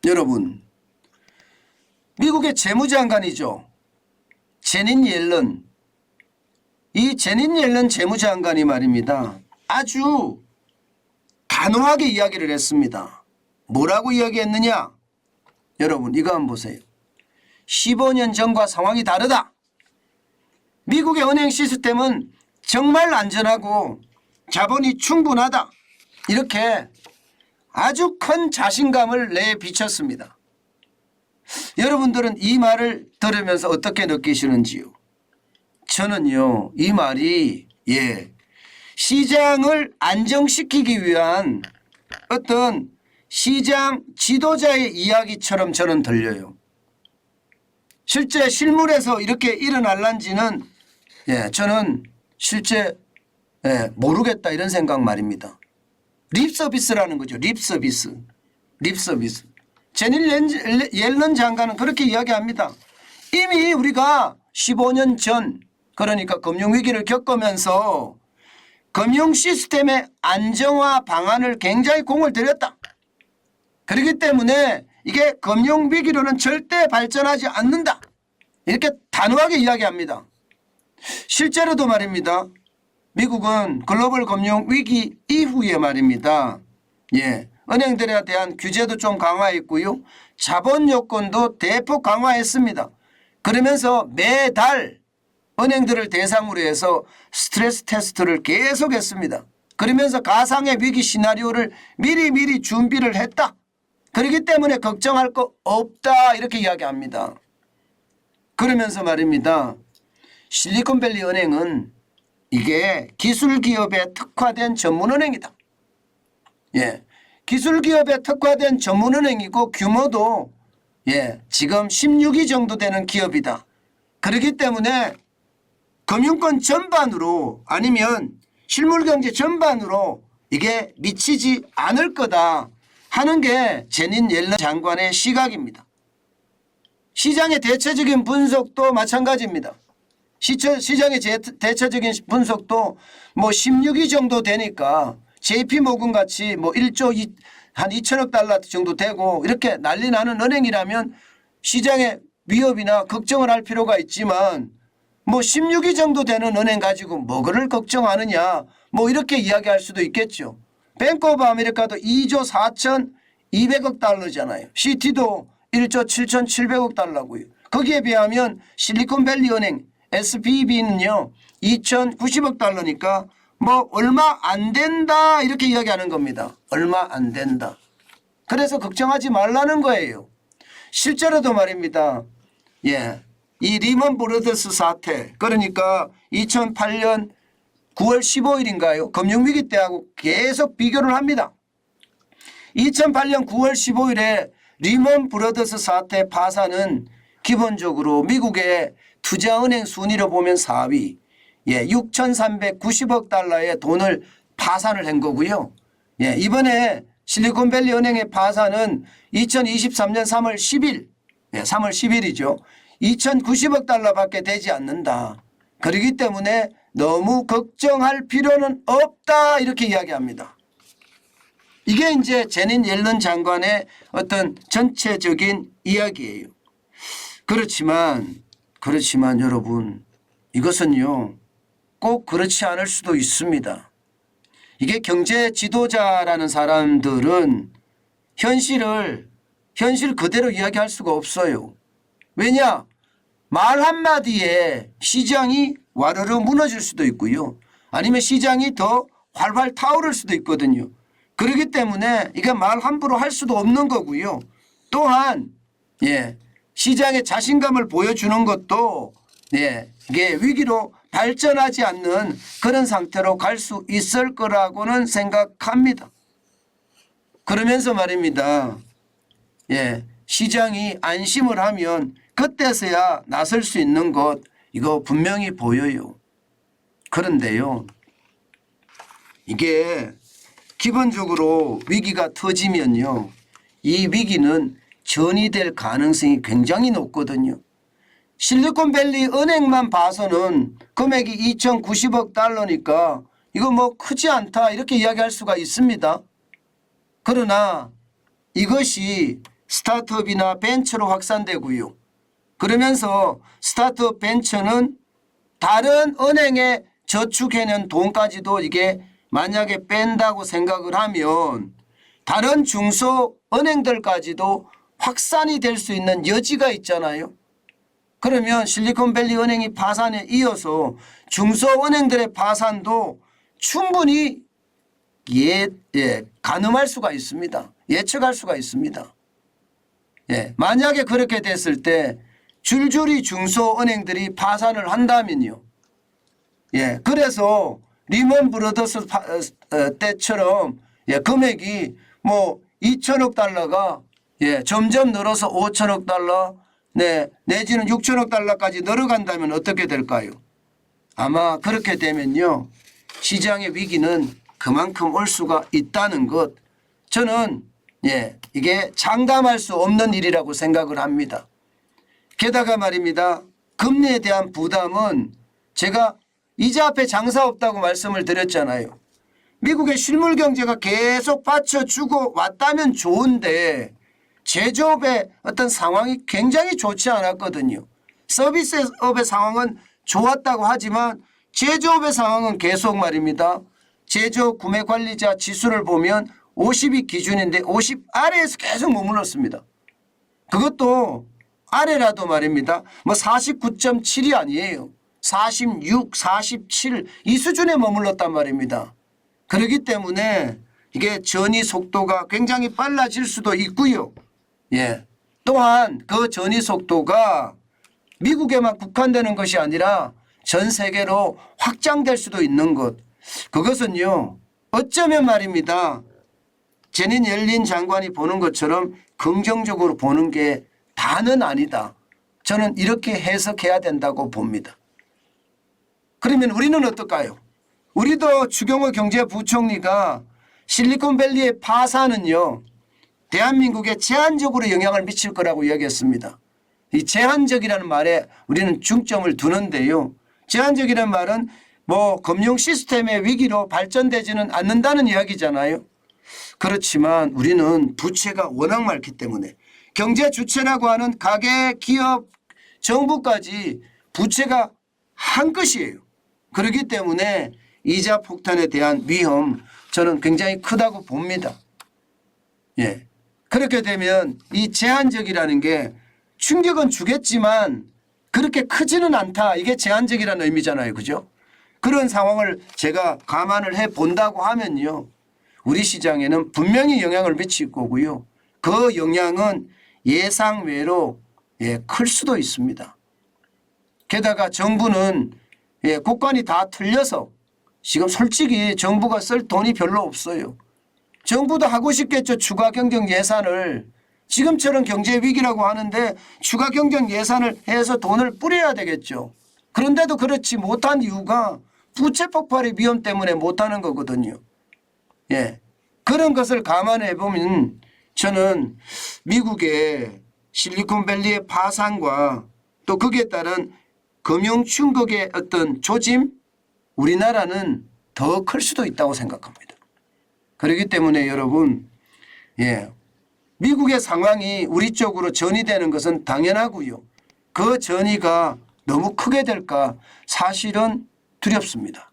여러분, 미국의 재무장관이죠. 제닛 옐런. 이 제닛 옐런 재무장관이 말입니다. 아주 단호하게 이야기를 했습니다. 뭐라고 이야기했느냐? 여러분 이거 한번 보세요. 15년 전과 상황이 다르다. 미국의 은행 시스템은 정말 안전하고 자본이 충분하다. 이렇게 아주 큰 자신감을 내비쳤습니다. 여러분들은 이 말을 들으면서 어떻게 느끼시는지요? 저는요, 이 말이 시장을 안정시키기 위한 어떤 시장 지도자의 이야기처럼 저는 들려요. 실제 실물에서 이렇게 일어날란지는 저는 실제 모르겠다 이런 생각 말입니다. 립서비스라는 거죠. 립서비스. 제닛 옐런 장관은 그렇게 이야기합니다. 이미 우리가 15년 전 그러니까 금융위기를 겪으면서 금융 시스템의 안정화 방안을 굉장히 공을 들였다. 그렇기 때문에 이게 금융위기로는 절대 발전하지 않는다. 이렇게 단호하게 이야기합니다. 실제로도 말입니다. 미국은 글로벌 금융위기 이후에 말입니다. 은행들에 대한 규제도 좀 강화했고요. 자본 요건도 대폭 강화했습니다. 그러면서 매달 은행들을 대상으로 해서 스트레스 테스트를 계속했습니다. 그러면서 가상의 위기 시나리오를 미리 준비를 했다. 그렇기 때문에 걱정할 거 없다 이렇게 이야기합니다. 그러면서 말입니다. 실리콘밸리 은행은 이게 기술기업에 특화된 전문은행이다. 기술기업에 특화된 전문은행이고 규모도 지금 16위 정도 되는 기업이다. 그렇기 때문에 금융권 전반으로 아니면 실물경제 전반으로 이게 미치지 않을 거다 하는 게 제닛 옐런 장관의 시각입니다. 시장의 대체적인 분석도 마찬가지입니다. 시장의 대체적인 분석도 뭐 16위 정도 되니까 JP모건 같이 뭐 1조 한 2천억 달러 정도 되고 이렇게 난리 나는 은행이라면 시장의 위협이나 걱정을 할 필요가 있지만 뭐 16위 정도 되는 은행 가지고 뭐를 걱정하느냐 뭐 이렇게 이야기할 수도 있겠죠. 뱅크 오브 아메리카도 2조 4,200억 달러잖아요. CT도 1조 7,700억 달러고요. 거기에 비하면 실리콘밸리 은행 SVB는요 2,090억 달러니까 뭐 얼마 안 된다 이렇게 이야기하는 겁니다. 얼마 안 된다. 그래서 걱정하지 말라는 거예요. 실제로도 말입니다. 이 리먼 브러더스 사태 그러니까 2008년 9월 15일인가요? 금융위기 때하고 계속 비교를 합니다. 2008년 9월 15일에 리먼 브러더스 사태 파산은 기본적으로 미국의 투자은행 순위로 보면 4위 6,390억 달러의 돈을 파산을 한 거고요. 이번에 실리콘밸리 은행의 파산은 2023년 3월 10일 3월 10일이죠. 2,090억 달러밖에 되지 않는다. 그렇기 때문에 너무 걱정할 필요는 없다 이렇게 이야기합니다. 이게 이제 제닛 옐런 장관의 어떤 전체적인 이야기예요. 그렇지만 여러분 이것은요 꼭 그렇지 않을 수도 있습니다. 이게 경제 지도자라는 사람들은 현실 그대로 이야기할 수가 없어요. 왜냐? 말 한마디에 시장이 와르르 무너질 수도 있고요. 아니면 시장이 더 활활 타오를 수도 있거든요. 그렇기 때문에 이게 말 함부로 할 수도 없는 거고요. 또한 시장의 자신감을 보여주는 것도 이게 위기로 발전하지 않는 그런 상태로 갈 수 있을 거라고는 생각합니다. 그러면서 말입니다. 시장이 안심을 하면 그때서야 나설 수 있는 것 이거 분명히 보여요. 그런데요. 이게 기본적으로 위기가 터지면요. 이 위기는 전이될 가능성이 굉장히 높거든요. 실리콘밸리 은행만 봐서는 금액이 2,090억 달러니까 이거 뭐 크지 않다 이렇게 이야기할 수가 있습니다. 그러나 이것이 스타트업이나 벤처로 확산되고요. 그러면서 스타트업 벤처는 다른 은행에 저축해놓은 돈까지도 이게 만약에 뺀다고 생각을 하면 다른 중소은행들까지도 확산이 될 수 있는 여지가 있잖아요. 그러면 실리콘밸리 은행이 파산에 이어서 중소은행들의 파산도 충분히 가늠할 수가 있습니다. 예측할 수가 있습니다. 만약에 그렇게 됐을 때 줄줄이 중소은행들이 파산을 한다면요. 그래서 리먼 브러더스 때처럼 금액이 뭐 2천억 달러가 점점 늘어서 5천억 달러 내지는 6천억 달러까지 늘어간다면 어떻게 될까요? 아마 그렇게 되면요. 시장의 위기는 그만큼 올 수가 있다는 것. 저는 이게 장담할 수 없는 일이라고 생각을 합니다. 게다가 말입니다. 금리에 대한 부담은 제가 이자 앞에 장사 없다고 말씀을 드렸잖아요. 미국의 실물 경제가 계속 받쳐주고 왔다면 좋은데 제조업의 어떤 상황이 굉장히 좋지 않았거든요. 서비스업의 상황은 좋았다고 하지만 제조업의 상황은 계속 말입니다. 제조업 구매관리자 지수를 보면 50이 기준인데 50 아래에서 계속 머물렀습니다. 그것도 아래라도 말입니다. 뭐 49.7이 아니에요. 46, 47 이 수준에 머물렀단 말입니다. 그렇기 때문에 이게 전이 속도가 굉장히 빨라질 수도 있고요. 또한 그 전이 속도가 미국에만 국한되는 것이 아니라 전 세계로 확장될 수도 있는 것. 그것은요. 어쩌면 말입니다. 제닛 옐린 장관이 보는 것처럼 긍정적으로 보는 게 다는 아니다. 저는 이렇게 해석해야 된다고 봅니다. 그러면 우리는 어떨까요? 우리도 추경호 경제부총리가 실리콘밸리의 파산은요. 대한민국에 제한적으로 영향을 미칠 거라고 이야기했습니다. 이 제한적이라는 말에 우리는 중점을 두는데요. 제한적이라는 말은 뭐 금융 시스템의 위기로 발전되지는 않는다는 이야기잖아요. 그렇지만 우리는 부채가 워낙 많기 때문에 경제 주체라고 하는 가계, 기업, 정부까지 부채가 한 것이에요. 그렇기 때문에 이자 폭탄에 대한 위험 저는 굉장히 크다고 봅니다. 그렇게 되면 이 제한적이라는 게 충격은 주겠지만 그렇게 크지는 않다. 이게 제한적이라는 의미잖아요. 그죠? 그런 상황을 제가 감안을 해 본다고 하면요. 우리 시장에는 분명히 영향을 미칠 거고요. 그 영향은 예상 외로 클 수도 있습니다. 게다가 정부는 국관이 다 틀려서 지금 솔직히 정부가 쓸 돈이 별로 없어요. 정부도 하고 싶겠죠. 추가 경정 예산을. 지금처럼 경제 위기라고 하는데 추가 경정 예산을 해서 돈을 뿌려야 되겠죠. 그런데도 그렇지 못한 이유가 부채 폭발의 위험 때문에 못하는 거거든요. 그런 것을 감안해 보면 저는 미국의 실리콘밸리의 파산과 또 거기에 따른 금융 충격의 어떤 조짐 우리나라는 더 클 수도 있다고 생각합니다. 그렇기 때문에 여러분 미국의 상황이 우리 쪽으로 전이되는 것은 당연하고요. 그 전이가 너무 크게 될까 사실은 두렵습니다.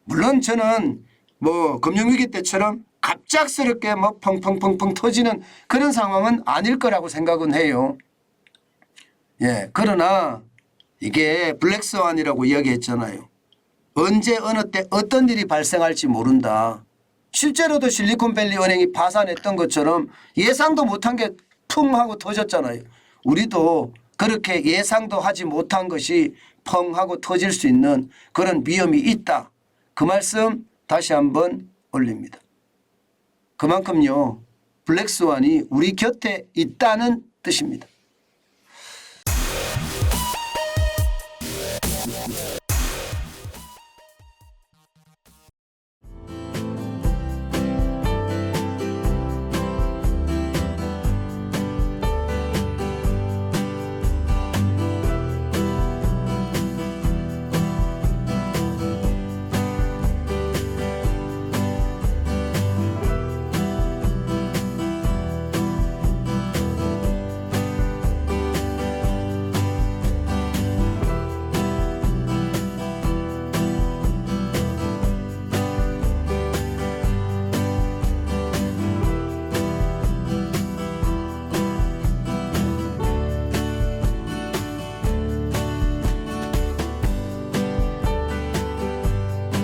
물론 저는 뭐 금융위기 때처럼 갑작스럽게 뭐 펑펑펑펑 터지는 그런 상황은 아닐 거라고 생각은 해요. 그러나 이게 블랙스완이라고 이야기했잖아요. 언제 어느 때 어떤 일이 발생할지 모른다. 실제로도 실리콘밸리 은행이 파산했던 것처럼 예상도 못한 게 풍 하고 터졌잖아요. 우리도 그렇게 예상도 하지 못한 것이 펑 하고 터질 수 있는 그런 위험이 있다. 그 말씀 다시 한번 올립니다. 그만큼요 블랙스완이 우리 곁에 있다는 뜻입니다.